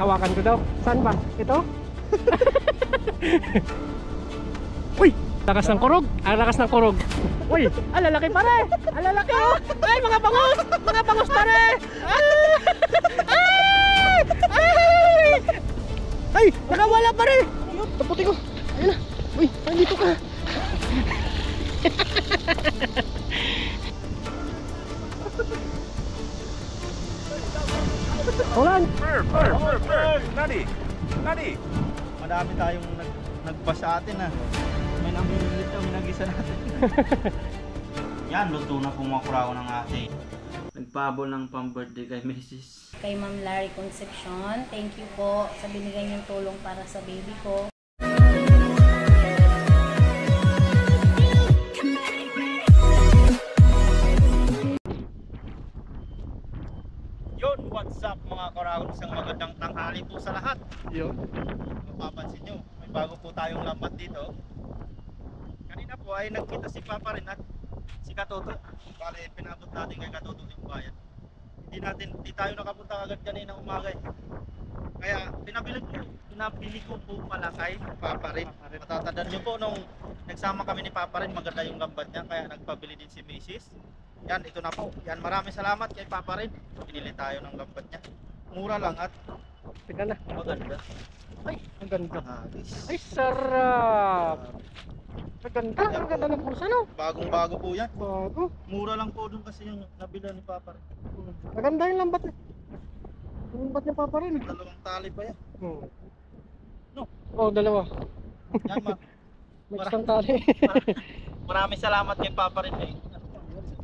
Hawakan ko daw. Saan ba? Ito? Uy! Lakas ng kurog. Lakas ng kurog. Uy! Lalaki pare! Lalaki oh! Ay! Mga bangus! Mga bangus pare! Ay! Ay! Ay! Nakawala pare! Ayun! Taputi ko! Ayun na! Uy! Nandito ka! Ulan! Nani? Nani? Madami tayong nagbasa atin ha. May namimilit kami nag-isa natin. Yan, luto na po mga kurao ng ate. Nagpabol ng pang-birthday kay Mrs. Kay Ma'am Larry Concepcion, thank you po sa binigay niyong tulong para sa baby ko. Yun, what's up mga kurao? Isang magandang tanghali po sa lahat. Yun. Mapapansin nyo, may bago po tayong lambat dito. Kanina po ay nagkita si Papa rin at si Katoto. Bale, pinabot natin kay Katoto yung bayan. Hindi tayo nakapunta agad kanina umaga eh. Kaya pinabili ko po pala kay Papa rin. Matatandaan nyo po nung nagsama kami ni Papa rin, maganda yung lambat niya. Kaya nagpabili din si Mrs. Yan, ito na po. Yan, maraming salamat kay Papa rin. Pinili tayo ng lambat niya. Mura lang at Tika na. maganda. Ay! Ang ganda. Ayos. Ay! Sarap! Ang ganda. Ang ganda ng pusa no? Bagong-bago po yan. Bago. Mura lang po dun kasi yung nabila ni Papa rin. Maganda yung lambat eh. Yung lambat niya Papa rin eh. Dalawang tali pa yan. No? Oo, dalawa. Yan ma. May isang tali. Maraming salamat kay Papa rin eh.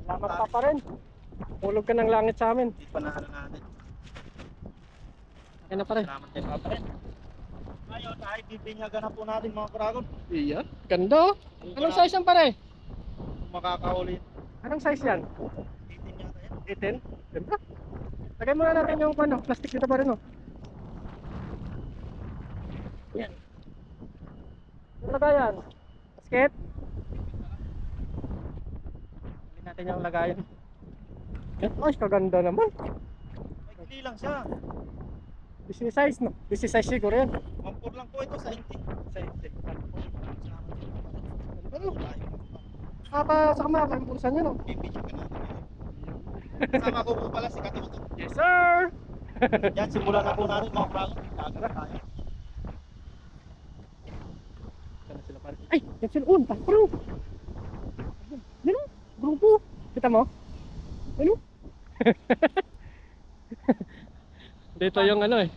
Salamat Papa rin. Hulog ka ng langit sa amin. Hindi pa natin. Yan na pare. Salamat kay Papa rin. Ngayon ay bibinyagan na po natin mga kuragon. Iya. Ganda oh. Anong size yan pare? Makakahuli. Anong size yan? 18 yata yan. 18? Ganda. Lagay muna natin yung ano, plastic dito pa rin oh. Yan. Yung lagayan. Basket. Hindi natin yung lagayan. Yan. Ay, kaganda naman. Maikli lang siya. Busy size no? Busy size siguro yan. Mampur lang po ito sa inti. Sa 18. Ano? Sa kamera, yung pulsan nyo no? Bibigyan natin yun. Kasama ko po pala si Katoto. Yes sir! Yan, simulan na po natin mga kuragon. Kagad tayo. Sana sila pare. Ay! Yan sila! Oh! Bro! Ano? Grupo! Kita mo? Ano? Dito yung ano eh.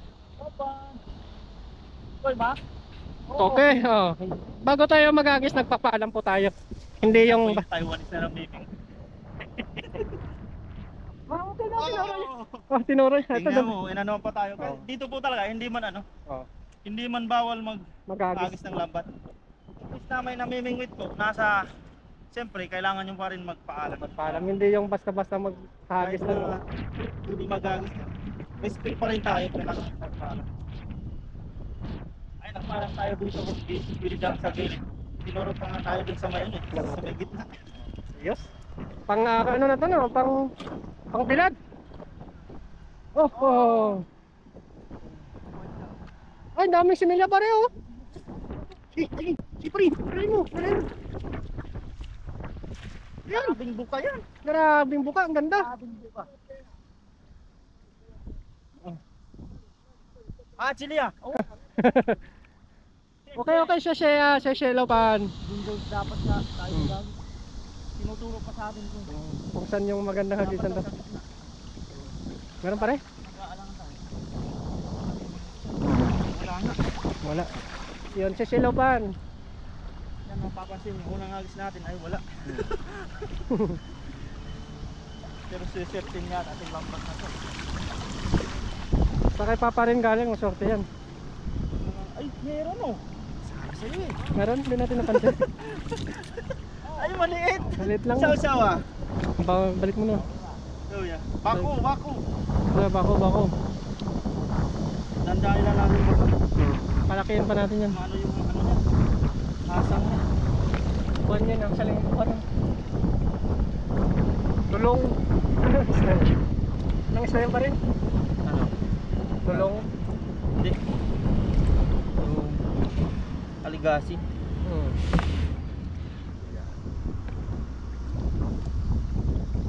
Okay, oh. Bago tayo mag-agis, nagpapaalam po tayo. Hindi yung... Taiwanese na namiming. Okay na, tinuroy. Oh, tinuroy. Tingnan mo, inano pa tayo. Oh. Dito po talaga, hindi man ano. Oh, Hindi man bawal mag-agis. mag-agis ng lambat. Is na may namimingwit po, nasa... Siyempre, kailangan nyo pa rin magpaalam. Magpaalam, hindi yung basta-basta mag-agis Kahit na. hindi mag-agis. Respect pa rin tayo, kailangan magpaalam. Ay, nagpaalam tayo dito kung bilidang sa gilid. Tinuro pa nga tayo dun sa may eh, sa may gitna. Yes. Pang ano na to no? Pang bilad. Oh, oh. Ay, daming similya pare oh. Sige, pare mo. Yan, Grabing buka yan. grabing buka, ang ganda. Grabing buka. Ah, chili ah. Oh. Okay, siyelo pan. Windows dapat sa tayo lang. Tinuturo pa sa atin kung Kung saan yung magandang hagisan to. Meron pare? nag-aalangan tayo. Wala nga. Wala. Yun, siyelo pan. Yan, mapapansin yung unang agis natin ay wala. Pero sisertin nga natin lambat na to. Sa kay Papa rin galing, maswerte yan. Ay, meron oh. Sana sa'yo eh. Meron, hindi natin napansin. Ay, maliit. Maliit lang. Saw-saw ah. Balik mo na. So yeah. Bako. Bako. Tandaan na natin baka. Palakihin pa natin yan. Ano yung ano niya. Asang niya. Buwan yan, ang saling buwan. Tulong. Nang isla yan pa rin. Ano? Tulong. Hindi. Yung Aligasi.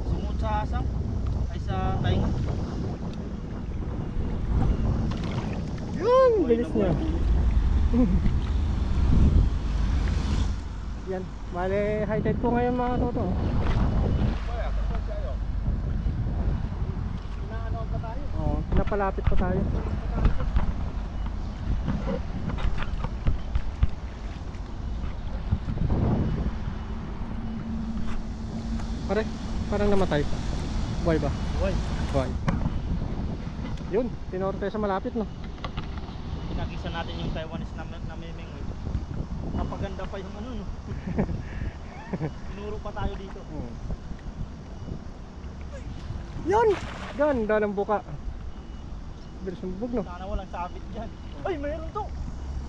Sumut sa asang ay sa tainga. Yun, bilis niya. Yan, bale high tide po ngayon mga toto. Oo, pinapalapit pa tayo. Pare, parang namatay pa. Buhay ba? Uy, Buhay. Yun, tinuro tayo sa malapit no. pinagisa natin yung Taiwanese na namiming. Napaganda pa yung ano no. Tinuro pa tayo dito. Yun! Ganda ng buka. Bilis ng bubog no. Sana walang sabit dyan. Ay, mayroon to!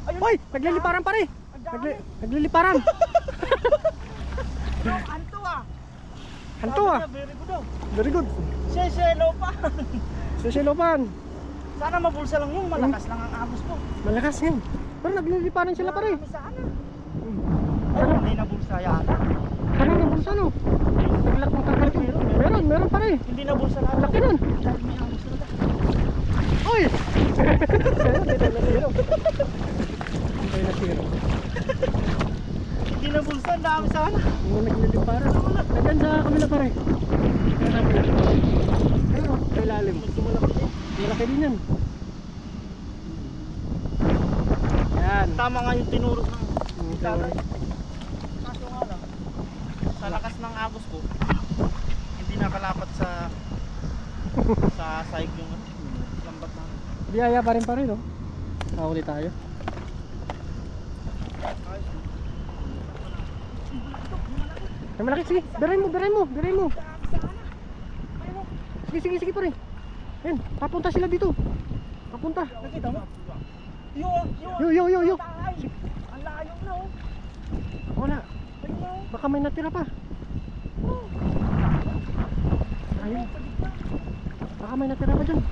Ayun! Hoy! Nagliliparan pare! Ang dami! Nagliliparan! Yung anto ah! Hanto Sabi ah! niya, very good daw. Very good. Seselo pa! Sisilopan. Sana mabulsa lang yung malakas lang ang agos ko. Malakas yan. Pero nagliliparan sila pare. Marami sana. Ay, hindi na bulsa yata. Kanina yung bulsa no? Naglak ng kakalik. Meron pare. Hindi na bulsa lahat. Laki nun. Dahil may agos talaga. Uy! Hindi na zero. Hindi na zero. Hindi na bulsa, ang dami sana. Hindi nagliliparan. Nandyan sa kamila pare. Pero, sa ilalim. Malaki din yan. Yan. Tama nga yung tinuro ng Tama. kaso nga lang, sa lakas ng agos ko, hindi nakalapat sa sahig yung lambat na. Biyaya pa rin pare no? Nakuli tayo. Ay malaki, sige, biray mo. Sige pare. Yan, papunta sila dito. Papunta. Nakita mo? Yo. Yo. Ang layo na oh. Wala. Baka may natira pa. Ayun. Baka may natira pa dyan.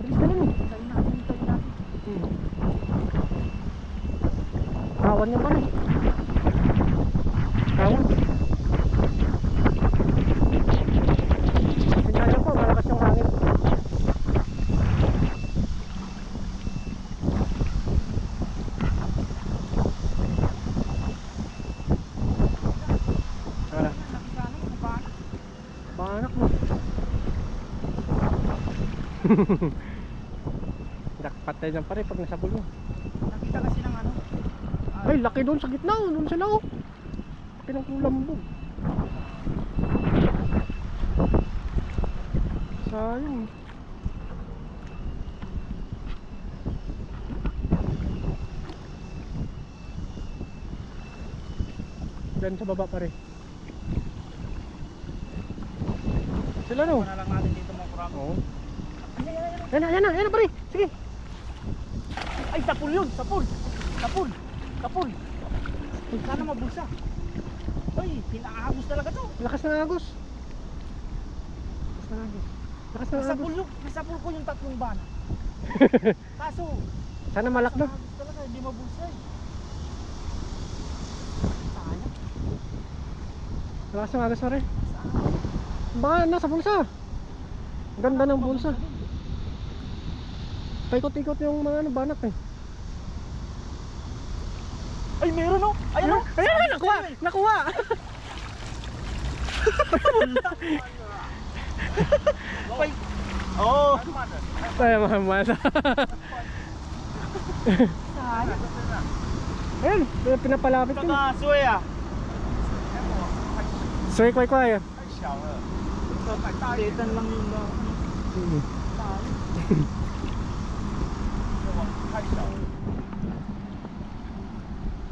Bilis na lang eh. Tayo natin. Kawan yan pare. Kawan. Sinyaya po, malakas yung hangin. Wala. Banak mo. Dakpat tayo dyan pare pag nasa pulo. Nakita kasi ng ano. Ay, laki doon sa gitna. Doon sila oh. Laki ng kulambog. Sayang. Diyan sa baba pare. Sila no? Na lang natin dito mga kurang. Oo. Yan na pare. Sige. Ay, tapul yun. Tapul. Sana mabulsa. Ay, pinaagos talaga to. Lakas ng agos. Nasapul ko yung tatlong bana. Kaso, Sana malak na. agos talaga, hindi mabulsa eh. Sayang. Lakas ng agos pare. Baka nasa bulsa. Ganda ng bulsa. Paikot-ikot yung mga banak eh. Ay, meron oh. Ayun oh. Ayun, nakuha. Ay. Oh. Ay, mamasa. Sayang. Ayun, pinapalapit ko. Kakasoy ah. Soy kway. Talitan lang yung ba.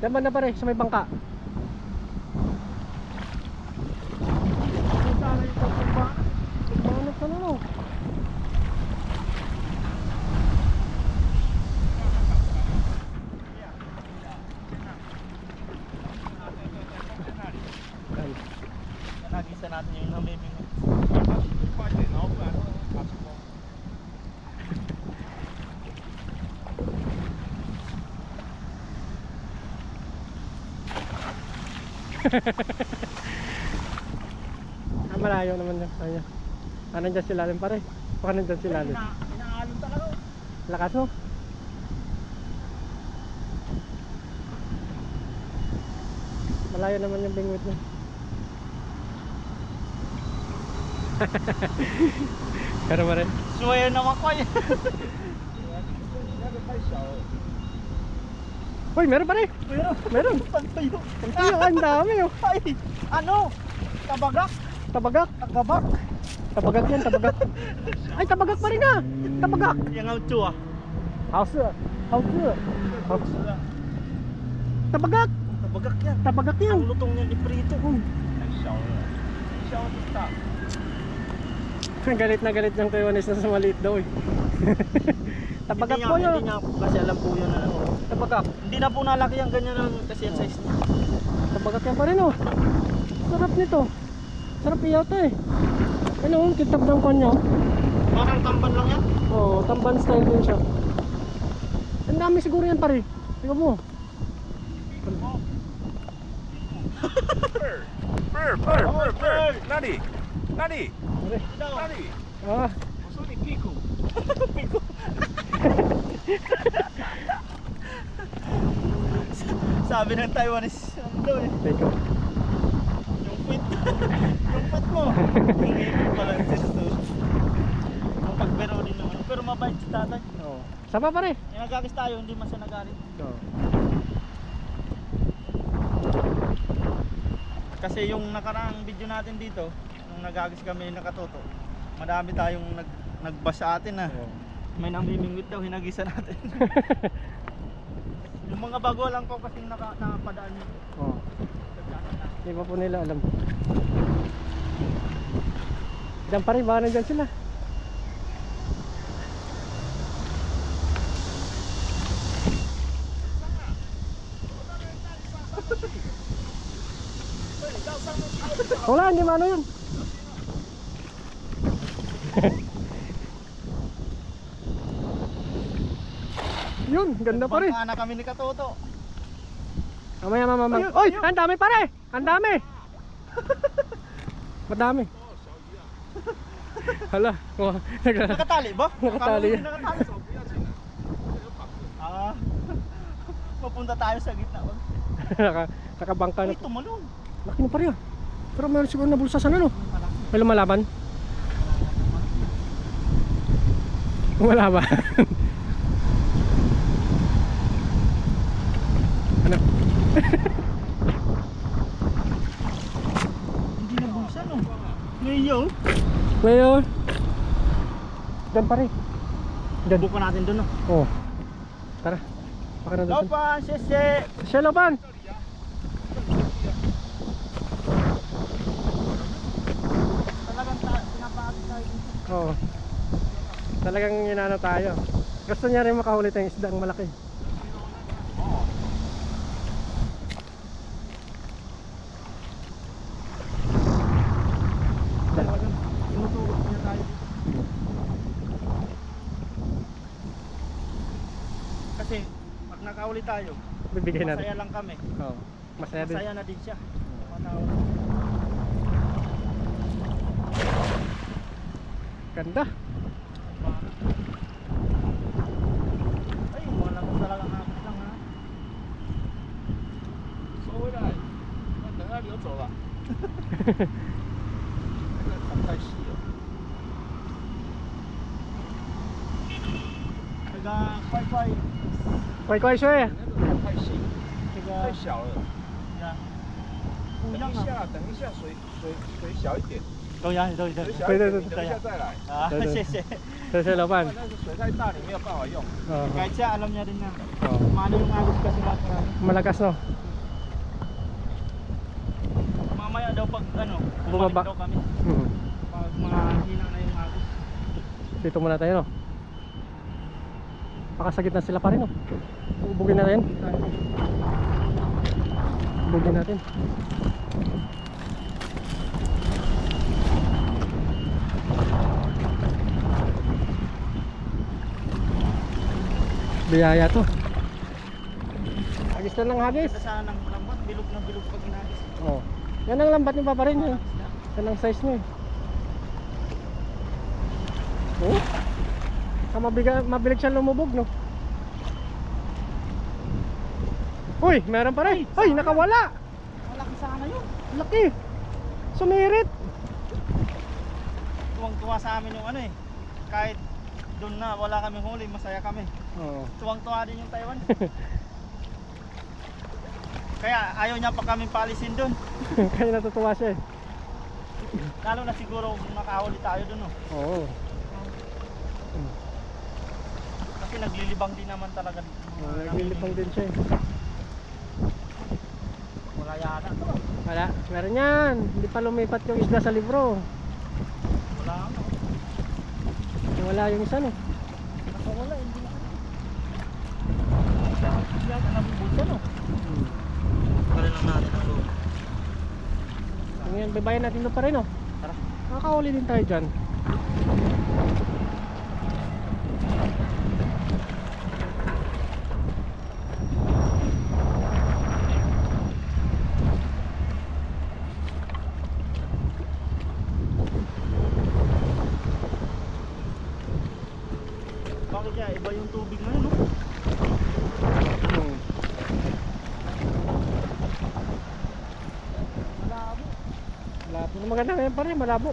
Diyan na pare, sa may bangka. Banat ka na no. Nagisa natin yung namiming. Malayo naman yan. Kanya. Nandyan si Lalim pare. Baka nandyan si Lalim. Inaalon talaga. Lakas mo. Malayo naman yung bingwit niya. Pero pa rin. Suwayo naman ko eh. Uy, meron pa rin. Meron. Pantayo. Ay, ang dami oh. Ay, ano? Tabagak? Tabagak. Tagabak? Tabagak yan, tabagak. Ay, tabagak pa rin ah. Tabagak. Yang auto ah. House. House. House. Tabagak. Tabagak yan. Tabagak yan. Ang lutong niya iprito. Galit na galit ng Taiwanese na sa maliit daw eh. Tabagak po yun. Hindi niya kasi alam po yun na ano. Tabagak. Hindi na po nalaki ang ganyan ang kasi ang size niya. Tabagak yan pa rin oh. Sarap nito. Sarap iyata eh. Ano, kitab ng kanya. Parang tamban lang yan. Oo, tamban style din siya. Ang dami siguro yan pare. Tingnan mo. Nani? Nani? Nani? Ah, Sorry, Pico. Sabi ng Taiwanese, ano daw eh. teko. Yung quit. Yung quit mo. Yung ipit pala yung sister. Yung pagbero din naman. Pero mabait si tatay. Oo. Sama pare. Yung nagagis tayo, hindi man siya nagalit. Oo. Kasi yung nakaraang video natin dito, nung nagagis kami nakatuto, madami tayong nagbas sa atin na. May namimingwit daw, hinagisa natin. Yung mga bago lang ko kasi nakapadaan nyo. Oo. Hindi pa po nila alam. Diyan pa rin, baka nandyan sila. Wala, hindi mano yun. Yun, ganda pa rin. Bangka na kami ni Katoto. Mamaya mamamang. Ayun, Oy, ayun. ang dami pare! Ang dami! Madami. Hala, oh, Nakatali ba? Nakatali. Akala ko hindi nakatali. Ah. Papunta tayo sa gitna. nakabangka na. Uy, tumalon. Laki na pare ah. Pero meron siguro na bulsa sana no? May lumalaban? Wala ba? Ano? Hindi na bulsa no. Ngayon. Ngayon. Diyan pare. Diyan. Buko natin doon no. Oh. Tara. Baka na doon. Lopan, sese. Shelopan! Talagang pinapaagod tayo. Oo. Talagang inano tayo. Gusto niya rin makahuli tayong isdang malaki. Talagang tinutulog niya tayo. Kasi pag nakahuli tayo, Bibigay natin. masaya lang kami. Oo. Masaya din. Masaya na din siya. Ganda. Ay, wala ko talagang hapit lang ha. 收回来，那等下流走了。那个长太细了。 Taga kway-kway. Kway-kway siya eh. 那个太细， Taga 太小了。 yeah. 等 Kulang 一 ah. 下，等一下，水小一点， Ito yan, ito. 水小一点，对对你等一下再来。 Ah, 对对 sese. Sa Shelopan. 不然那个水太大，你没有办法用。 Oo. Kahit siya, alam niya rin na. Oo. Mano yung agos kasi lahat marami. Malakas no. Mamaya daw pag ano, Bumaba. bumalik daw kami. Hmm. Pag mga hina na yung agos. Dito muna tayo no. Baka sa gitna sila pa rin no. Ubugin natin. Ubugin natin. Biyaya to. Hagis na ng hagis. Ganda sana ng lambat. bilog na bilog pag ginagis. Oh. Yan ang lambat ni Papa rin yun. Yan ang size niya eh. Oh. Mabilig siya lumubog, no? Uy, meron pa rin. Uy, nakawala. Malaki sana yun. Laki. Sumirit. Tuwang-tuwa sa amin yung ano eh. Kahit doon na wala kaming huli, masaya kami. Oh. Tuwang-tuwa din yung Taiwan. Kaya ayaw niya pa kami paalisin doon. Kaya natutuwa siya eh. Lalo na siguro kung makahuli tayo doon, no? Oo. Kasi naglilibang din naman talaga. Naglilipang din siya eh. Wala yata. Wala, meron yan. Hindi pa lumipat yung isda sa libro. Wala ano. Wala yung isa no. Nakawala, hindi na. Yan, nabubulsa, no? Kali lang natin ang loob. Ngayon, babayan natin doon pa rin oh. Tara. Nakakahuli din tayo dyan. Bakit kaya iba yung tubig ngayon, no? Malabo. Malabo na maganda ngayon pa rin, malabo.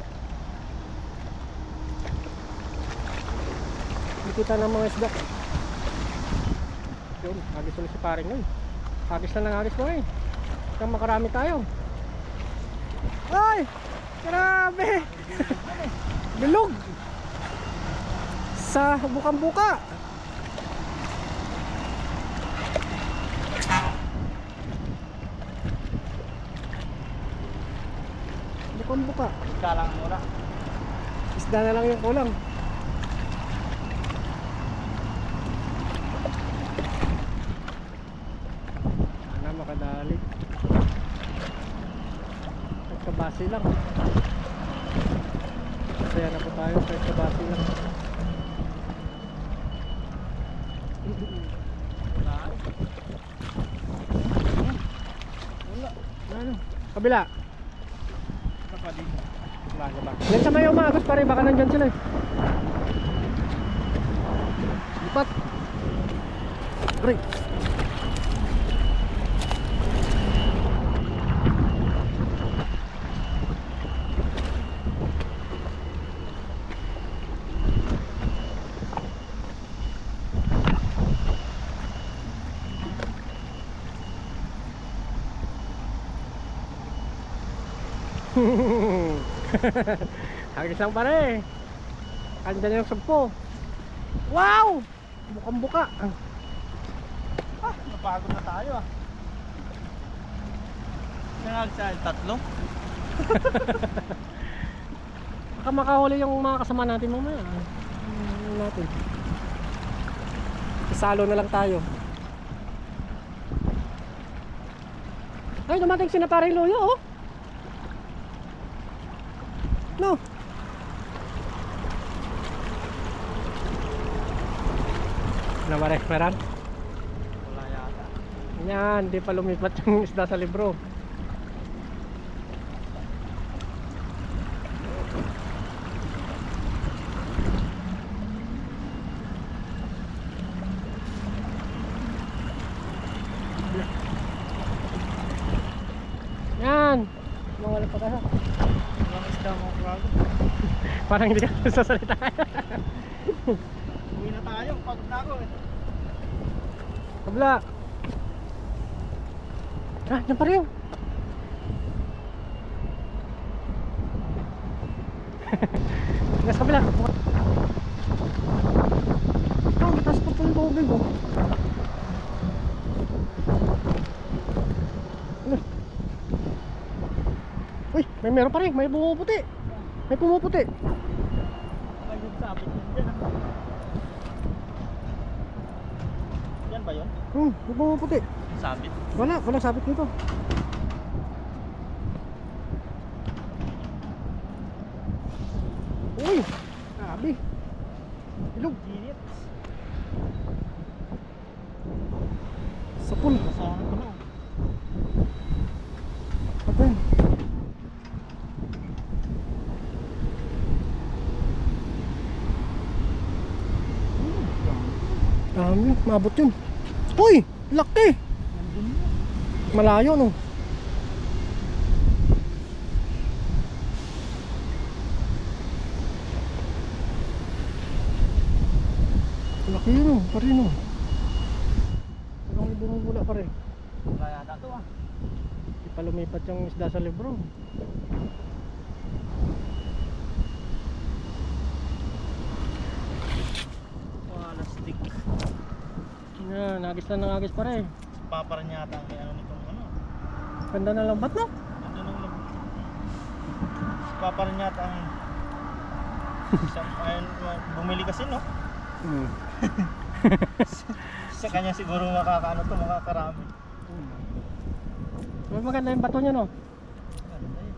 Hindi kita ng mga isda. Yun, agis ulit si paring yun. Agis na lang agis mo eh. Kaya makarami tayo. Ay! Grabe! Bilog! Sa bukang-buka. Bukang-buka. Isda lang ang mura. Isda na lang yung kulang. Sana makadali. Nagkabasi lang. Masaya na po tayo sa nagkabasi lang. Ano? Kabila. Ano pa din? Yan sa may umagos pa rin, baka nandyan sila eh. Lipat. Aray. Hagis lang pare. Andyan yung sugpo. Wow! Bukang buka. Ah, napagod na tayo ah. Nangagsahin tatlo. Baka makahuli yung mga kasama natin mamaya. Natin. Isalo na lang tayo. Ay, dumating si na parang Luyo oh. No. Ano ba rin? Meron? Wala yata. Yan, hindi pa lumipat yung isda sa libro. Yan. Mawala pa tayo. Walang isda mo krago. Parang hindi ka sasalita. Uwi na tayo, pagod na ako eh. Kabla. Ah, yan pa rin. Nasa kabila. Oh, mataas pa po yung tubig oh. Ano? Uy, may meron pa rin. May pumuputi. May pumuputi. Ayun, sabit yun dyan ah. Yan ba yun? May pumuputi. Sabit? Wala sabit dito. Uy, grabe. Ilog. Ginit. Sapul. Kasama ko na. Dami, maabot yun. Uy! Laki! Malayo no. Laki yun oh, pa rin oh. Parang may bumubula pa rin. Wala yata to ah. Di pa lumipat yung isda sa libro. Wala stick. Yan, nagis na nangagis pa rin. Papa rin yata ang may ano nitong ano. Ganda na lambat no? Ano nung si Papa rin yata ang isang ayun, bumili kasi no. Sa kanya siguro makakaano to, makakarami. Mas maganda yung bato niya no? Ganda yun.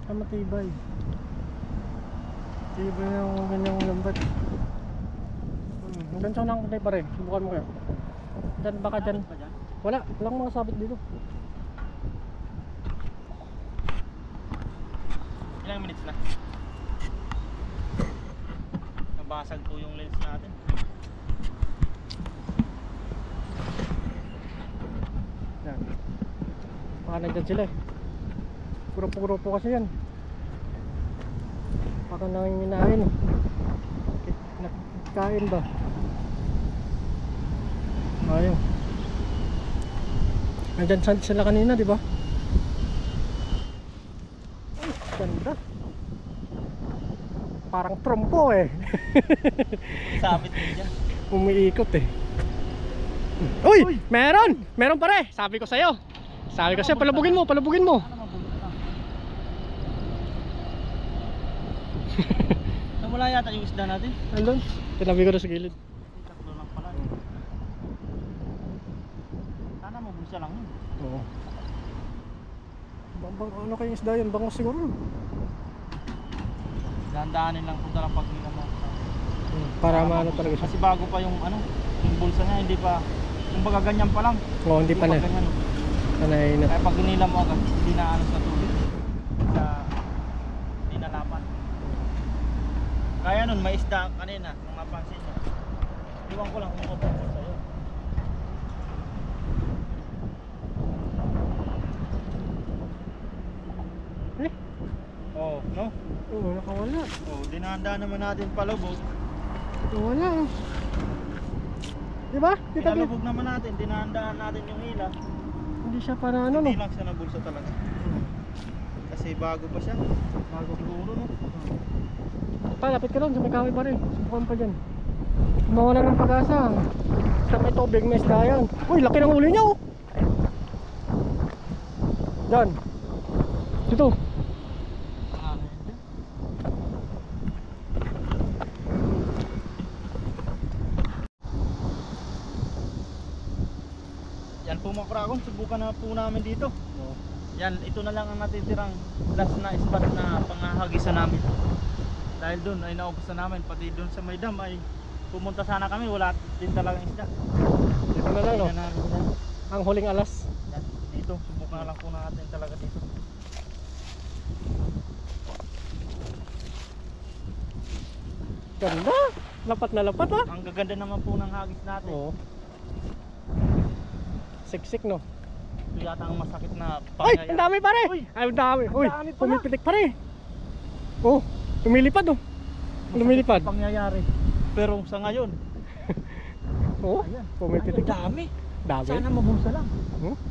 Ah, matibay. Tibay yung ganyang lambat. Hanggang saan ang kulay pa rin? Subukan mo kaya. Diyan baka dyan. Pa dyan? Wala, walang mga sabit dito. Ilang minutes na? Nabasag po yung lens natin. Yan. Baka nandyan sila eh. Puro-puro po kasi yan. Baka nanginginain. Kain ba? Ayaw. Nandyan sila kanina, di ba? Ay, ganda. Parang trompo eh. Sabit din dyan. Umiikot eh. Uy! Meron! Meron pare! Sabi ko sa'yo. Sabi ko sa'yo, palubugin mo, palubugin mo. Wala yata yung isda natin. Andun? Tinabi ko na sa gilid. Tatlo lang pala. Sana mabulsa lang yun. Oo. Ano kayong isda yun? Bangos siguro. Dahan-dahanin lang kung dalang pag nila mo. Para maano talaga siya. Kasi bago pa yung ano, yung bulsa niya, hindi pa, yung baga ganyan pa lang. Oo, hindi pa na. ganyan. Panay na. Kaya pag ginila mo agad, hindi na ano sa tubig. Hindi na lapan. Kaya nun, may isda kanina, nung mapansin niya. Iwan ko lang kung mapapol sa'yo. Eh? Oo, no? Oo, nakawala. Oo, dinahanda naman natin palubog. Nakawala. Diba? Dito Pinalubog naman natin, dinahandaan natin yung hila. Hindi siya para ano no? Hindi lang siya nabulsa talaga. Kasi bago pa siya. Bago siguro, no? Lapit ka doon sa may kahoy pa rin. Subukan pa dyan. Mawala ng pag-asa. Sa may tubig may isda yan. Uy, laki ng uli niya oh. Dyan. Dito. Yan po mga kragon, subukan na po namin dito. Yan, ito na lang ang natitirang last na spot na panghahagisan namin. Dahil doon ay naubos na namin, pati doon sa may dam ay pumunta sana kami, wala din talagang isda. Dito na lang no. Tingnan namin yan. Ang huling alas. Yan, dito, subukan na lang po natin talaga dito. Ganda. Lapat na lapat ah. Ang gaganda naman po ng hagis natin. Oo. Siksik no. Ito yata ang masakit na Ay, pangyayari. ang dami pare. Uy, Ay, ang dami. Uy, ang dami pala. pumipitik pare. Oh, lumilipad oh. Masakit Lumilipad. na pangyayari. Pero sa ngayon, Oh, ayan. pumipitik. Ay, dami. Dami. Sana mabulsa lang.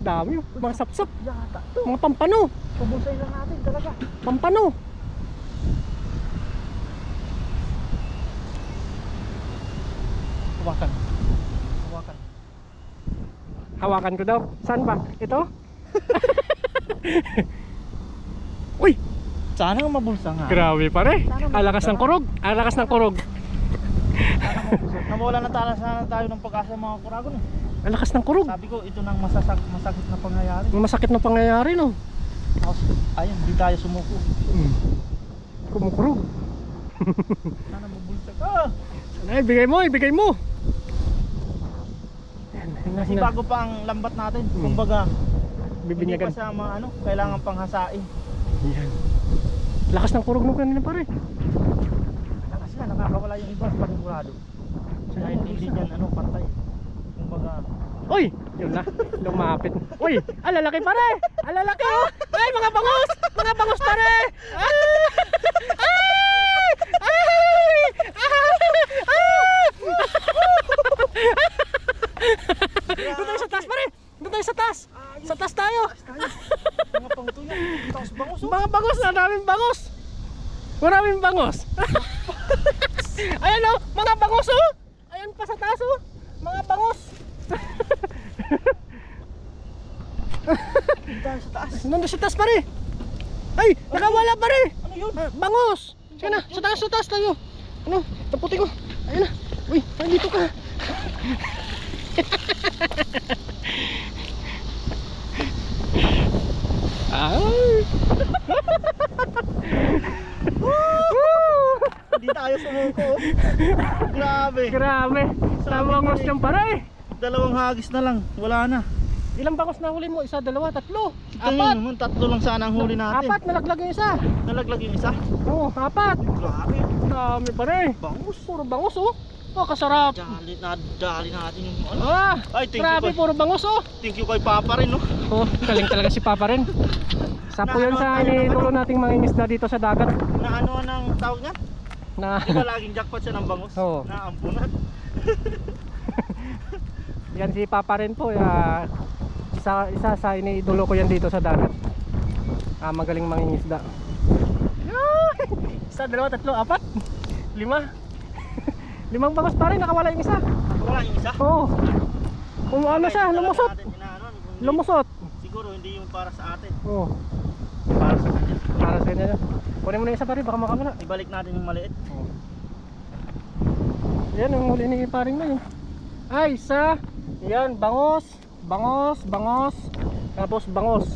Dami oh. Mga sapsap. Yata to. Mga pampano. Pabulsay lang natin talaga. Pampano. Hawakan. Hawakan. Hawakan ko daw. Saan ba? Ito? Uy! Sana mabulsa nga. Grabe pare. Sana Alakas ng kurog. Alakas ng kurog. Sana mabulsa. Nawala na sana tayo ng pag-asa mga kuragon eh. Alakas ng kurog. Sabi ko ito nang masakit na pangyayari. Masakit na pangyayari no. Tapos ayun, di tayo sumuko. Kumukurog. Sana mabulsa ka. Ay, bigay mo, ibigay mo. Kasi bago pa ang lambat natin, kumbaga hindi Bibinyagan. pa siya ano, kailangan panghasain. Yan. Lakas ng kurog mo kanina pare. Lakas na, makakawala yung iba, panigurado. Dahil hindi yan ano, pantay. Kumbaga, Uy! Yun na, lumapit. Uy! Alalaki pare! Alalaki oh! Ay, mga bangos! Mga bangos pare! Ay! Ay! Ay! Ay! Doon tayo sa taas pare! Doon tayo sa taas! Sa taas tayo! mga pangtuyan, tapos bangus oh. Mga bangos na, maraming bangos! Maraming bangos! Ayan oh! Mga bangos oh! Ayan pa sa taas oh! Mga bangos! Dahil sa taas. Nandun sa taas pare! Ay! Nakawala pare! Ano yun? Bangos! Sige na, sa taas tayo. Ano? Taputi ko. Ayun na. Uy, nandito ka. Ay! Hindi tayo sumuko oh. Grabe. Grabe. Bangos niyang pare. Dalawang hagis na lang, wala na. Ilang bangos na huli mo? Isa, dalawa, tatlo. Ito Apat. naman, tatlo lang sana ang huli natin. Apat, nalaglag yung isa. Nalaglag yung isa. Oo, apat. Grabe. Dami pare. Bangus. Puro bangos oh. Oh, kasarap. Dali natin yung ano. Ah, Ay, thank you grabe, kay- puro bangos oh. Thank you kay Papa rin no. Oh, galing talaga si Papa rin. Sapo yan sa iniitulo nating mangingisda dito sa dagat. Na ano ang tawag niya? Na Di ba laging jackpot siya ng bangus? Oo. Naampunan. yan si Papa rin po. Isa sa iniidolo ko yan dito sa dagat. Magaling mangingisda. Ay! Isa, dalawa, tatlo, apat, lima. Limang bangos pa rin, nakawala yung isa. Wala yung isa. Oo. Kung ano siya, lumusot. Lumusot. Siguro hindi yung para sa atin. Oo. Para sa kanya. Para sa kanya. Kunin mo na yung isa pa rin, baka makamala. Ibalik natin yung maliit. Oo. Yan ang huli ni paring na yun. Ay, isa. Yan, bangos. Bangos, bangos. Tapos bangos.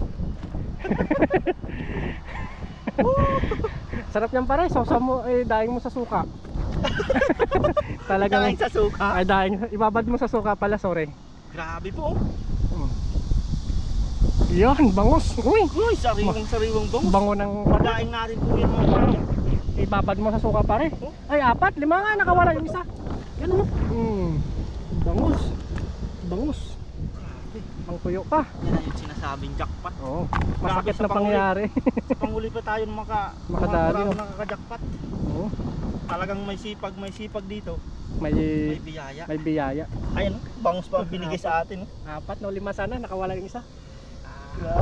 Sarap niyan pare, sausaw mo, daing mo sa suka. Talagang Dahil sa suka. ay daing, ibabad mo sa suka pala, sorry. Grabe po. Yan, bangos. Uy, Uy, sariwang bangus. bango ng Padaing natin po yung mga bangus. ibabad mo sa suka pare. Ay, apat, lima nga, nakawala yung isa. Yan o. Bangus. Bangus. Ang tuyo pa. Yan yung sinasabing jackpot. Oo. Masakit Grabe sa na pangyayari. Sa panghuli pa tayo Makadali, no? nakaka-jackpot. Oo. Talagang may sipag dito. May May biyaya. may biyaya. Ayun, bangus pa ang binigay sa atin. Apat no, lima sana, nakawala yung isa.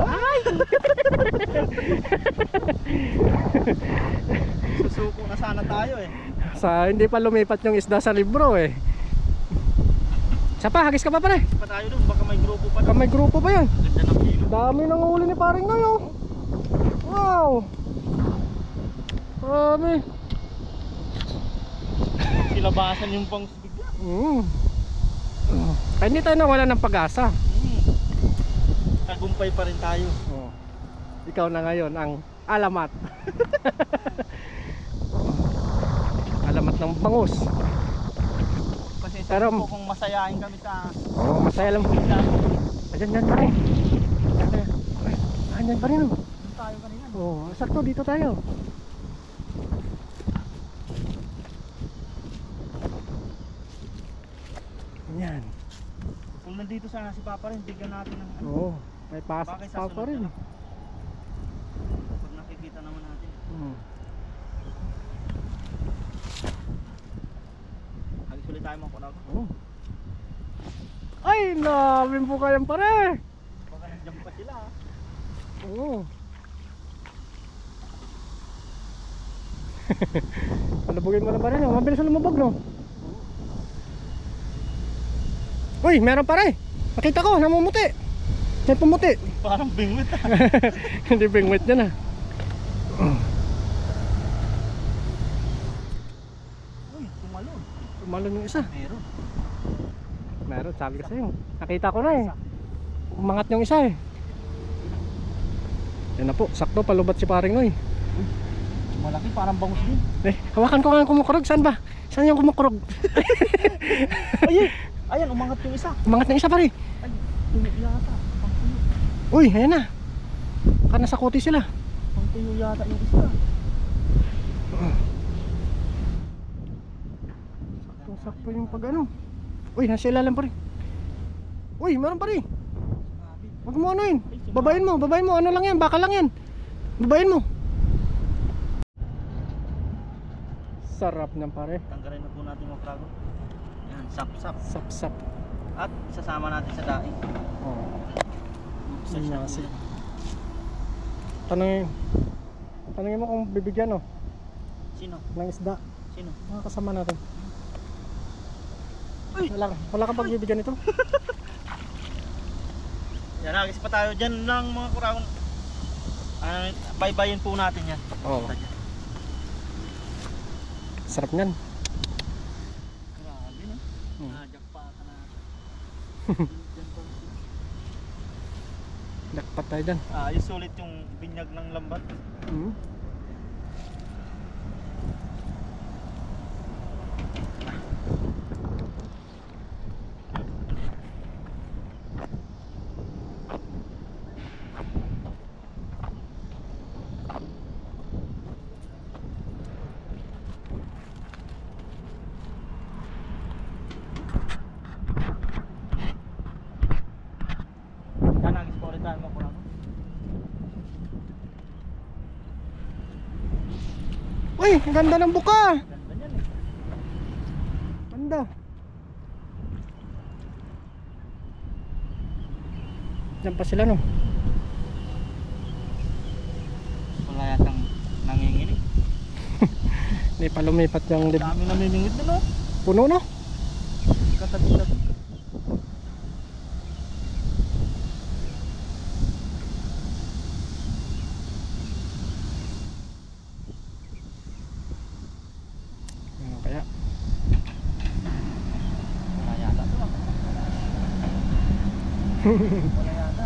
Ay! Susuko na sana tayo eh. Sa hindi pa lumipat yung isda sa libro eh. Isa pa, hagis ka pa pare. Pa tayo dun, baka may grupo pa Baka dun. may grupo pa yan. Ganda ng kilo. Dami nang huli ni paring na yun. Wow. Dami. Silabasan yung pang bigla. Kaya hindi tayo nawala ng pag-asa. Tagumpay pa rin tayo. Oh. Ikaw na ngayon ang alamat. Alamat ng bangus. Kasi Pero- po kung masayain kami sa Oh, masaya lang. Ayan pa rin. Ayan pa rin. tayo kanina. Oh, sakto dito tayo. Yan. Kung nandito sana si Papa rin, bigyan natin ng ano. Oo, may pasok Bakit pa sasunod rin. na lang? Pag nakikita naman natin. Hagis ulit tayo mga kunag. Oh. Ay, namin po kayang pare. Baka nandiyan pa sila. Oo. Palabugin mo na pare, no? Mabilis na lumabog, no? Uy, meron pare. Nakita ko, namumuti. May pumuti. Parang bingwit ah. Hindi bingwit yan ah. Uy, tumalon. Tumalon yung isa. Meron. Meron, sabi ko sa'yo. Nakita ko na eh. Umangat yung isa eh. Yan na po, sakto palubat si paring Noy. Malaki, parang bangus din. Hawakan ko nga yung kumukurog. Saan ba? Saan yung kumukurog? Ayun! Ayan, umangat yung isa. Umangat na isa pare. Ay, tuyo yata. Pangtuyo. Uy, ayan na. Baka nasa kuti sila. Pangtuyo yata yung isa. Sakto yung pag ano. Uy, nasa ilalim pa rin. Uy, meron pa rin. Huwag mo ano yun. Babayin mo. Ano lang yan, baka lang yan. Babayin mo. Sarap ng pare. Tanggalin na po natin mga krago. Yan, sap-sap. Sap-sap. At isasama natin sa daing. Oh. Sa Nasi. Tanungin mo kung bibigyan Sino? ng isda. Sino? Mga kasama natin. Wala kang pagbibigyan ito. Yan, nagis pa tayo dyan lang mga krago. Baybayin po natin yan. Oo. Sarap niyan. Grabe no? Hmm. Najakpa ka na. Dakpat tayo dyan. Ayos ulit yung binyag ng lambat. Hmm. Yan, nagis pa ulit tayo mga krago. Uy, ang ganda ng buka. Ganda niyan eh. Ganda. Diyan pa sila no. Wala yatang nanginginig. Hindi pa lumipat yung Dami namimingit na no? puno no. Katabi-tabi. Ano kaya? Wala yata to ah. Wala yata.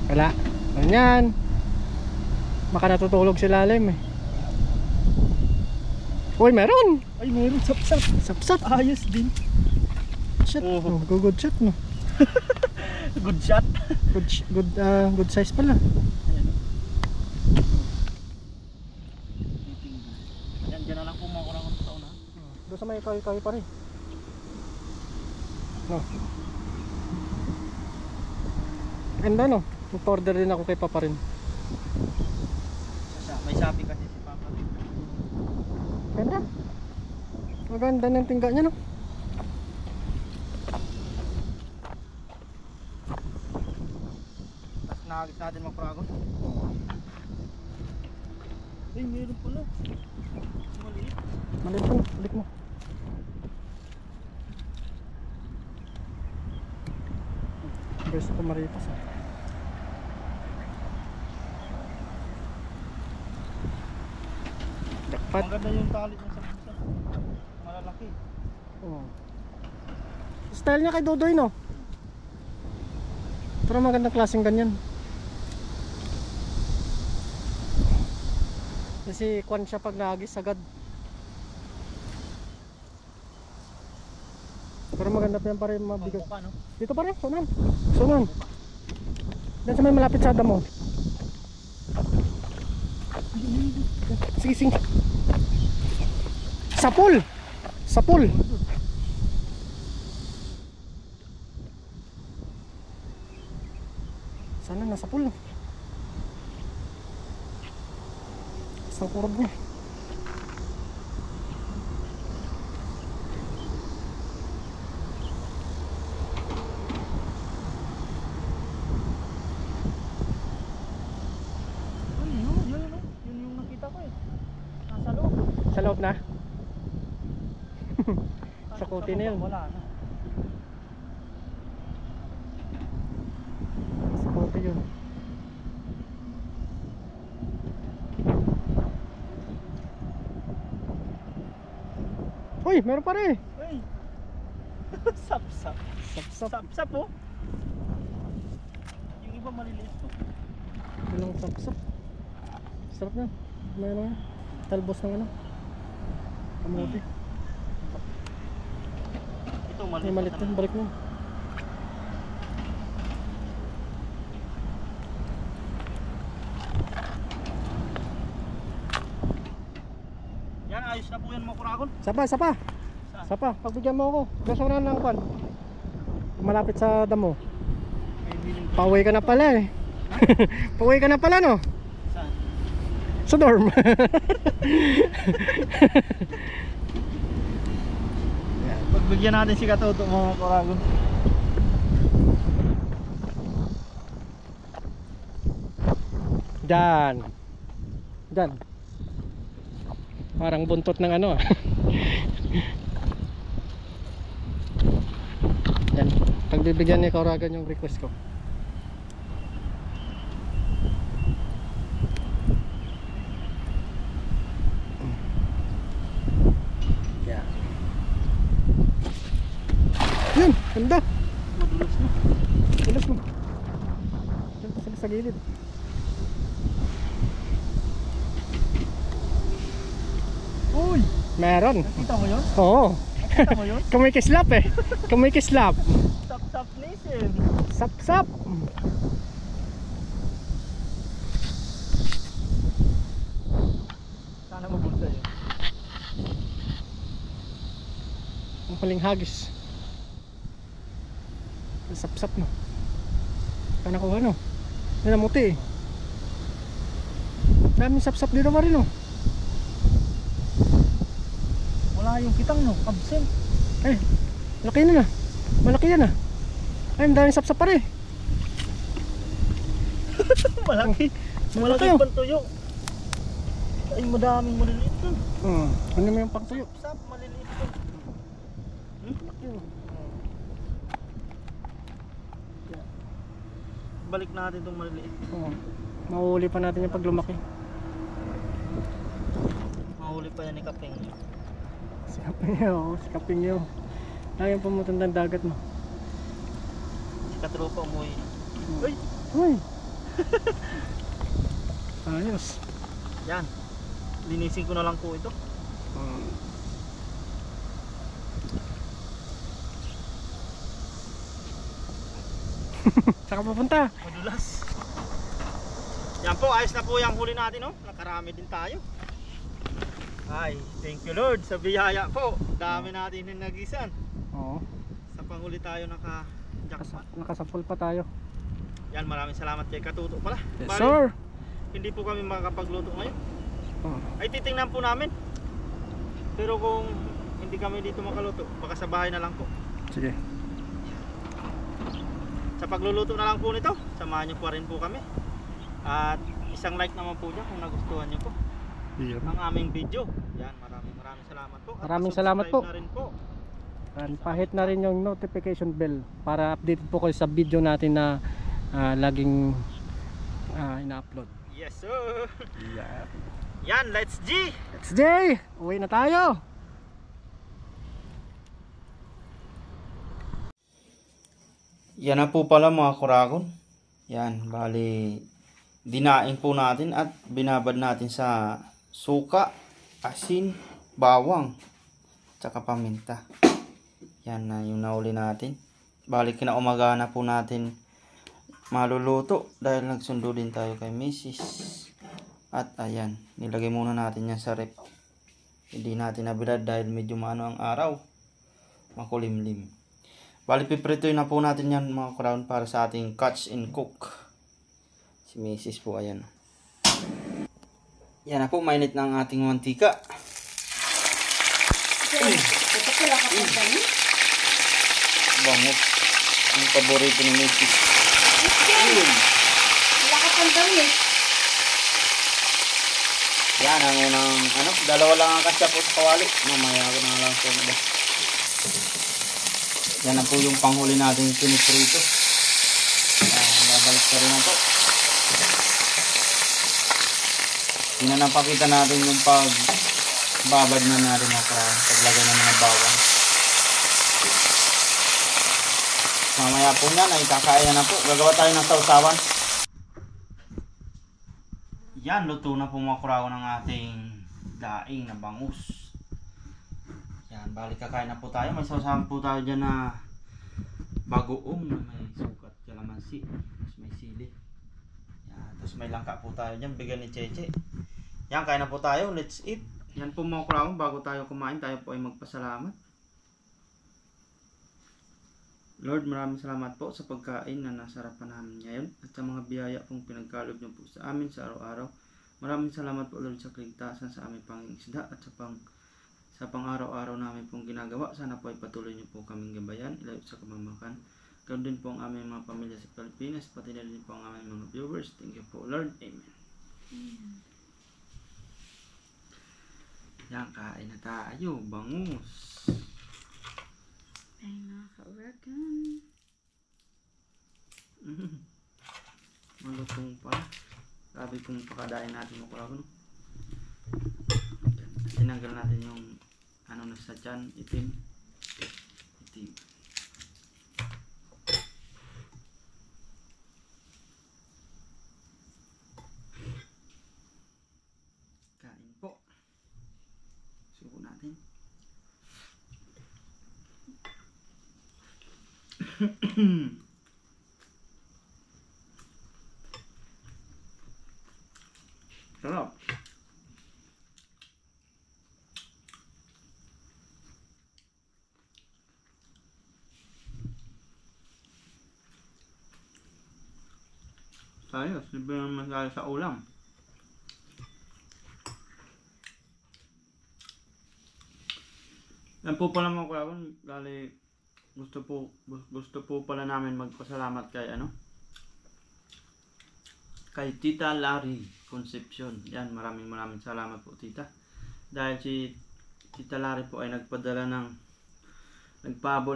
Wala. Ano yan? Baka natutulog si lalim eh. Uy, meron! Ay, meron sap-sap. Sap-sap. Ayos din. Shit. Oo. Good shot no. Good shot. Good size pala. Ayan. Yan, dyan na lang po mga kurang sa una. Doon sa may kayo pa rin. No. Ganda no. Mag-order din ako kay Papa rin. May sabi kasi si Papa. Ganda. Maganda ng tingga niya no. Tapos nakagis natin mga pragon. Ay, meron pala. Maliit. Maliit pa no. Balik mo. Gusto ko maripas ah. Dapat. Maganda yung tali niya sa bulsa. Malalaki. Oh. Style niya kay Dodoy no. Pero magandang klaseng ganyan. Kasi kwan siya pag naagis agad. Pero maganda pa yan pare mabigat. Mukha no? Dito pare, sunan. Sunan. Diyan sa may malapit sa damo. Sige, sige. Sapul. Sapul. Sana nasa pool. Isang kurog niya. Ay, yun yung nakita ko eh. Nasa loob. Sa loob na. Sa kote na yun. Wala na. Sa kote yun. Uy, meron pa rin. Ay. Sap-sap. Sap-sap. Sap-sap oh. Yung iba maliliit po. Ilang sap-sap. Sarap na. May ano yan. Talbos ng ano. Kamuti. Ito May maliit. malit na. Balik mo. Yan, ayos na po yan mga kuragon. Sapa, sapa. Saan? Isa pa, pagbigyan mo ako. Gusto na ng kwan. Malapit sa damo. Pauwi ka na pala eh. Pauwi ka na pala no? Saan? Sa dorm. Pagbigyan natin si Katoto mga Kuragon. Diyan. Diyan. Parang buntot ng ano ah. Yan. Pagbibigyan ni Kuragan yung request ko. Yan. Yun, ganda. Madulas na. Tulas mo. Diyan pa sila sa gilid. Uy! Meron. Nakita mo yun? Oo. Nakita mo yun? Kumikislap eh. Kumikislap. Tap nation. Sap-sap. Sana mabulsa yun. Ang paling hagis. Sap-sap no. Kaya nakuha no. Ninamuti eh. Daming sap-sap dito pa rin no. Wala yung kitang no, absent. Eh, laki na na. Malaki yan ah. Ay, ang daming sap-sap pa rin. Malaki. Malaki Malaki, oh. pantuyo. Ay, madaming maliliit dun. Ano mo yung pangtuyo? Sap, maliliit dun. Balik natin itong maliliit. Oo. Mahuhuli pa natin yung pag lumaki. Mahuli pa yan ni Kapeng. Sikapin nyo, sikapin nyo. Lagi yung pumutandang dagat mo. Si Katropa umuwi. Uy! Uy! Ayos. Yan. Linisin ko na lang po ito. Saan ka pupunta? Madulas. Yan po, ayos na po yung huli natin, no? Nakarami din tayo. Ay, thank you Lord sa biyaya po. Dami natin yung nagisan. Oo. Sa panghuli tayo naka-jackpot. Nakasapul pa tayo. Yan, maraming salamat kay Katuto pala. Yes Bali, sir! hindi po kami makakapagluto ngayon. Oo. Ay, titingnan po namin. Pero kung hindi kami dito makaluto, baka sa bahay na lang po. Sige. Sa pagluluto na lang po nito, samahan nyo pa rin po kami. At isang like naman po dyan kung nagustuhan nyo po ang aming video. Yan, maraming salamat po. At Maraming salamat po. subscribe na rin po. And pahit na rin yung notification bell para updated po kayo sa video natin na laging ina-upload. Yes sir. Yeah. Yan, let's G. Let's Jay! Uwi na tayo! Yan na po pala mga Kuragon. Yan, bali dinain po natin at binabad natin sa suka, asin, bawang, tsaka paminta. Yan na yung nauli natin. Bali kinaumaga na po natin maluluto dahil nagsundo din tayo kay Mrs. At ayan, nilagay muna natin yan sa rep. Hindi natin nabilad dahil medyo maano ang araw, makulimlim. Bali pipritoy na po natin yan mga Kuragon para sa ating catch and cook. Si Mrs. po ayan. Yan na po, mainit na ang ating mantika. Bangot. Ang paborito ni Mrs. Wala ka pang damit. Yan ang unang ano, dalawa lang ang kasya po sa kawali. Mamaya ko na lang po. Yan na po yung panghuli natin piniprito. Babalik ka rin na po. Pinanapakita natin yung pagbabad na natin mga Kuragon. Paglagay na ng bawang. Mamaya po yan ay kakain na po. Gagawa tayo ng sausawan. Yan, luto na po mga Kuragon ng ating daing na bangus. Yan, balik kakain na po tayo. May sausawan po tayo dyan na bagoong na may sukat, kalamansi, tapos may sili. Yan, tapos may langka po tayo dyan, bigyan ni Cheche. Yan, kain na po tayo. Let's eat. Yan po mga Kuragon, bago tayo kumain, tayo po ay magpasalamat. Lord, maraming salamat po sa pagkain na nasa harapan namin ngayon at sa mga biyaya pong pinagkaloob niyo po sa amin sa araw-araw. Maraming salamat po Lord sa kaligtasan sa aming pangingisda at sa pang-araw-araw namin pong ginagawa. Sana po ay patuloy niyo po kaming gabayan, ilayo sa kamamakan. Ganoon din po ang aming mga pamilya sa Pilipinas, pati na rin po ang aming mga viewers. Thank you po Lord. Amen. Yan, kain na tayo. Bangus. Ay, nakaka-organ. Malutong pa. Sabi kong pakadain natin mo kurago, no? Tinanggal natin yung ano na sa tiyan, itim. Kain po. Subo natin. Sarap. Sayos, libre naman tayo sa ulam. Yan po pala mga kuragon, dali gusto po pala namin magpasalamat kay kay Tita Larry Concepcion. Yan, maraming salamat po tita. Dahil si Tita Larry po ay nagpabol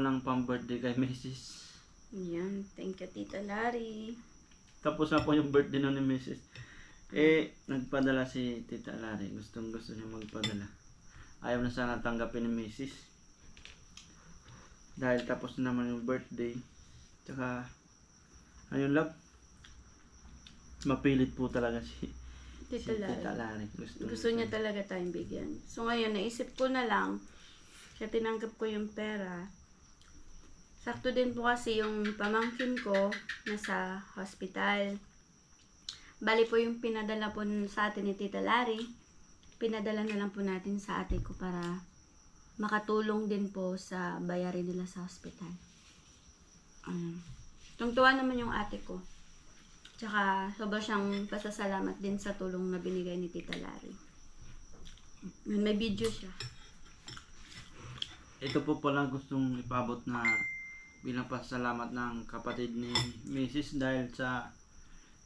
ng pang-birthday kay Mrs. Yan, thank you Tita Larry. Tapos na po yung birthday nun ni Mrs. Nagpadala si Tita Larry. Gusto niya magpadala. Ayaw na sana tanggapin ni Mrs. Dahil tapos na naman yung birthday. Tsaka, ayun love. Mapilit po talaga si Tita Larry. Gusto niya talaga tayong bigyan. So ngayon, naisip ko na lang, siya tinanggap ko yung pera. Sakto din po kasi yung pamangkin ko nasa hospital. Bali po yung pinadala po sa atin ni Tita Larry, pinadala na lang po natin sa ate ko para makatulong din po sa bayarin nila sa hospital. Tungtuwa naman yung ate ko. Tsaka sobra siyang pasasalamat din sa tulong na binigay ni Tita Larry. May video siya. Ito po pala gustong ipabot na bilang pasalamat ng kapatid ni Mrs. dahil sa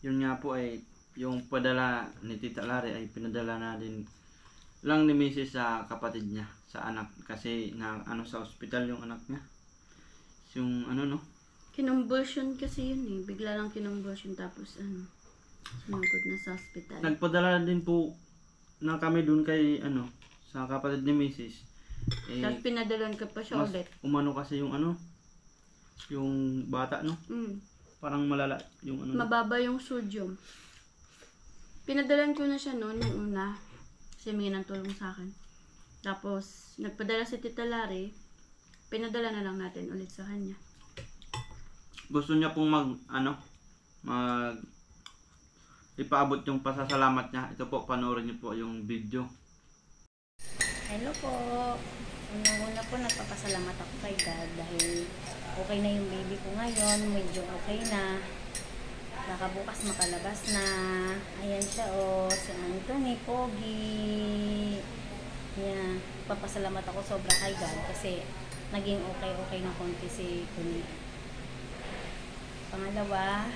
yun nga po ay yung padala ni Tita Larry ay pinadala na din lang ni Mrs. sa kapatid niya, sa anak, kasi na sa ospital yung anak niya. Yung Kinumbulsion kasi yun eh. Bigla lang kinumbulsion tapos sumagod na sa hospital. Nagpadala din po na kami dun kay sa kapatid ni Mrs. Tapos pinadalan ka pa siya ulit. Umano kasi yung yung bata parang malala yung Mababa yung sodium. Pinadalan ko na siya noon yung una. Kasi may ng tulong sa akin. Tapos nagpadala si Tita Larry. Pinadala na lang natin ulit sa kanya. Gusto niya pong ipaabot yung pasasalamat niya. Ito po, panoorin niyo po yung video. Hello po. Una po nagpapasalamat ako kay God dahil okay na yung baby ko ngayon. Medyo okay na. Baka bukas makalabas na. Ayan siya si Anthony Pogi. Yeah. Papasalamat ako sobra kay God kasi naging okay na konti si Tony. Pangalawa,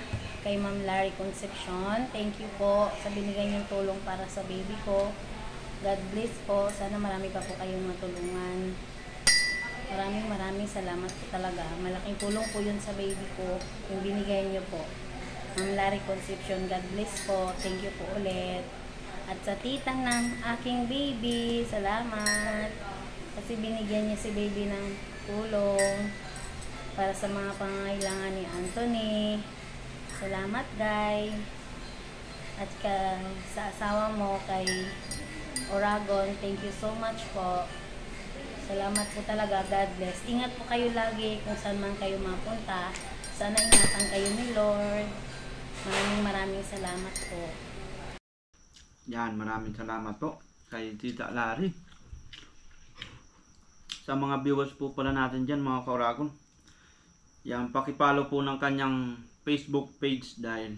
kay Ma'am Larry Concepcion, thank you po sa binigay niyong tulong para sa baby ko. God bless po. Sana marami pa po kayong matulungan. Maraming salamat po talaga. Malaking tulong po yun sa baby ko, yung binigay niyo po. Ma'am Larry Concepcion, God bless po. Thank you po ulit. At sa tita ng aking baby, salamat. Kasi binigyan niya si baby ng tulong para sa mga pangangailangan ni Anthony. Salamat, guys. At sa asawa mo, kay Oragon, thank you so much po. Salamat po talaga. God bless. Ingat po kayo lagi kung saan man kayo mapunta. Sana ingatan kayo ni Lord. Maraming salamat po. Yan, maraming salamat po kay Tita Larry. Sa mga viewers po pala natin dyan, mga kauragon. Yan, pakipollow po ng kanyang Facebook page dahil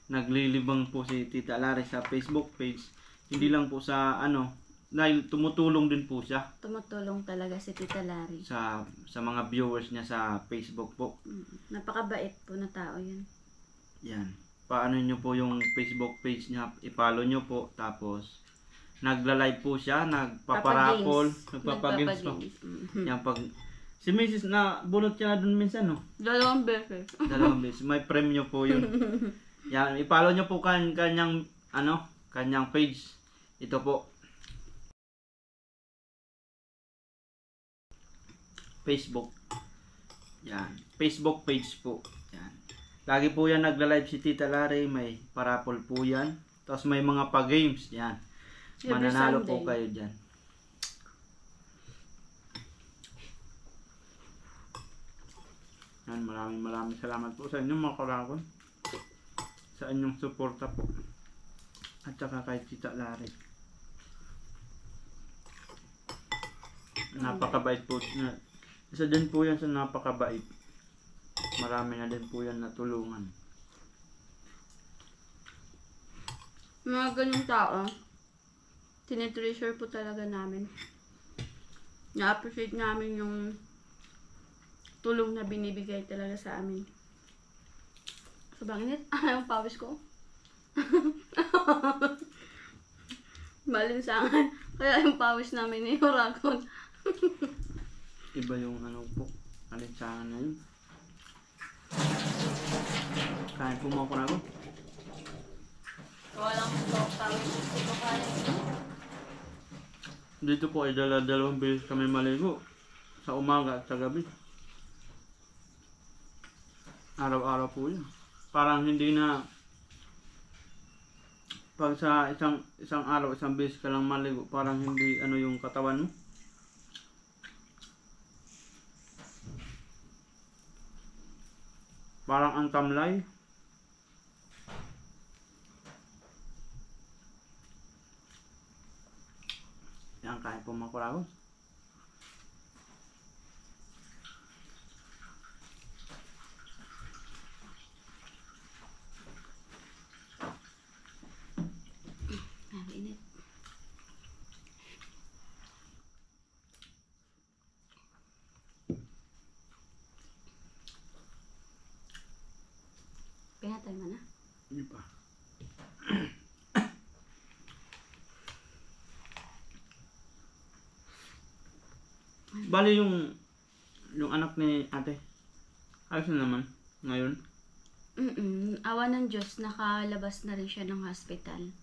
naglilibang po si Tita Lari sa Facebook page. Hindi lang po sa ano, dahil tumutulong din po siya Tumutulong talaga si Tita Lari. sa mga viewers niya sa Facebook po. Napakabait po na tao yun. Yan. Paano nyo po yung Facebook page niya, i-follow nyo po. Tapos, nagla-live po siya, nagpaparapol, nagpapagames po. Yan, pag, si Mrs. na bunot siya na dun minsan, no? 2 beses. 2 beses. May premyo po yun. Yan, i-follow nyo po kanyang, kanyang page. Ito po. Facebook. Yan. Facebook page po. Yan. Lagi po yan nagla-live si Tita Lari. May parapol po yan. Tapos may mga pa-games. Yan. Mananalo po kayo dyan. Yan. Maraming salamat po sa inyong mga karakon. Sa inyong suporta po. At saka kay Tita Lari. Napakabait po. Isa din po yan sa napakabait. Marami na din po yan natulungan. Mga ganyung tao, tinitreasure po talaga namin. Na-appreciate namin yung tulong na binibigay talaga sa amin. Sobrang init. Yung pawis ko. Malinsangan. Kaya yung pawis namin ni Huragon. Iba yung ano po. Alinsangan na yun. Kain po mo ako na ako. Walang pawis. Ito kaya. Dito po ay dalawang beses kami maligo. Sa umaga at sa gabi. Araw-araw po yun. Parang hindi na pag sa isang araw, isang beses ka lang maligo, parang hindi ano yung katawan mo. Parang ang tamlay. Yan, kain po mga kuragos. Init. Pinatay mo na? Hindi pa. Bali yung anak ni ate. Ayos na naman ngayon. Awa ng Diyos, nakalabas na rin siya ng hospital.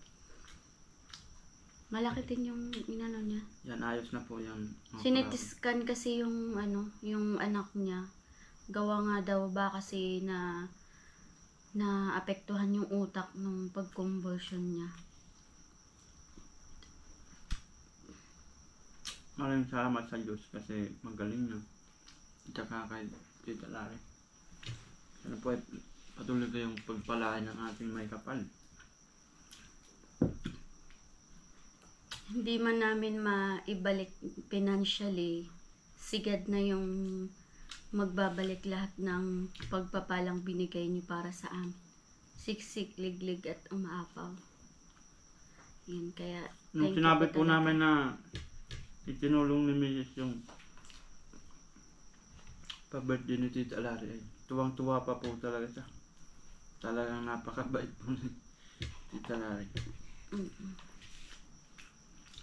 Malaki din yung inano niya. Yan, ayos na po yung Sinitiskan kasi yung yung anak niya. Gawa nga daw ba kasi na apektuhan yung utak nung pag-convulsion niya. Maraming salamat sa Diyos kasi magaling na. At saka kay Tita Lari. Sana po ay patuloy kayong pagpalain ng ating may kapal. Hindi man namin maibalik financially, sigad na yung magbabalik lahat ng pagpapalang binigay niyo para sa amin. Siksik, liglig at umaapaw. Yan, kaya Nung sinabi po namin na itinulong ni Mrs. yung pa-birthday ni Tita Lari ay tuwang-tuwa pa po talaga siya. Talagang napakabait po ni Tita Lari.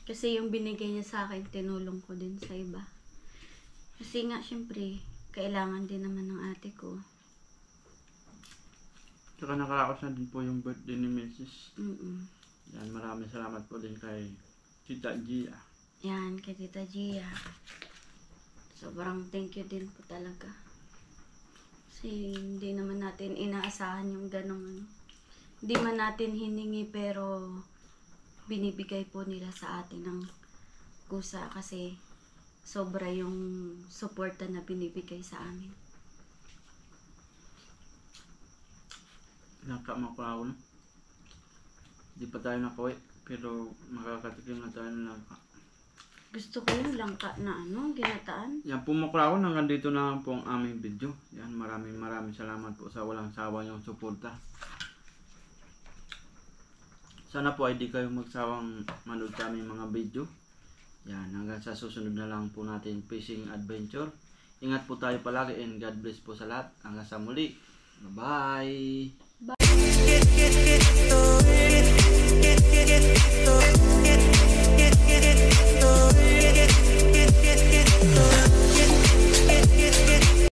Kasi yung binigay niya sa akin, tinulong ko din sa iba. Kasi nga, syempre, kailangan din naman ng ate ko. Tsaka nakaraos na din po yung birthday ni Mrs. Yan, maraming salamat po din kay Tita Gia. Yan, kay Tita Gia. Sobrang thank you din po talaga. Kasi hindi naman natin inaasahan yung ganong hindi man natin hiningi pero binibigay po nila sa atin ng kusa kasi sobra yung suporta na binibigay sa amin. Nakamaklaw na. Hindi pa tayo nakauwi pero makakatikim na tayo ng langka. Gusto ko yung langka na ano, ginataan. Yan po mga Kraon, hanggang dito na lang po ang aming video. Yan, maraming salamat po sa walang sawa niyong suporta. Sana po ay di kayo magsawang manood sa aming mga video. Yan, hanggang sa susunod na lang po natin fishing adventure. Ingat po tayo palagi and God bless po sa lahat. Hanggang sa muli. Bye-bye!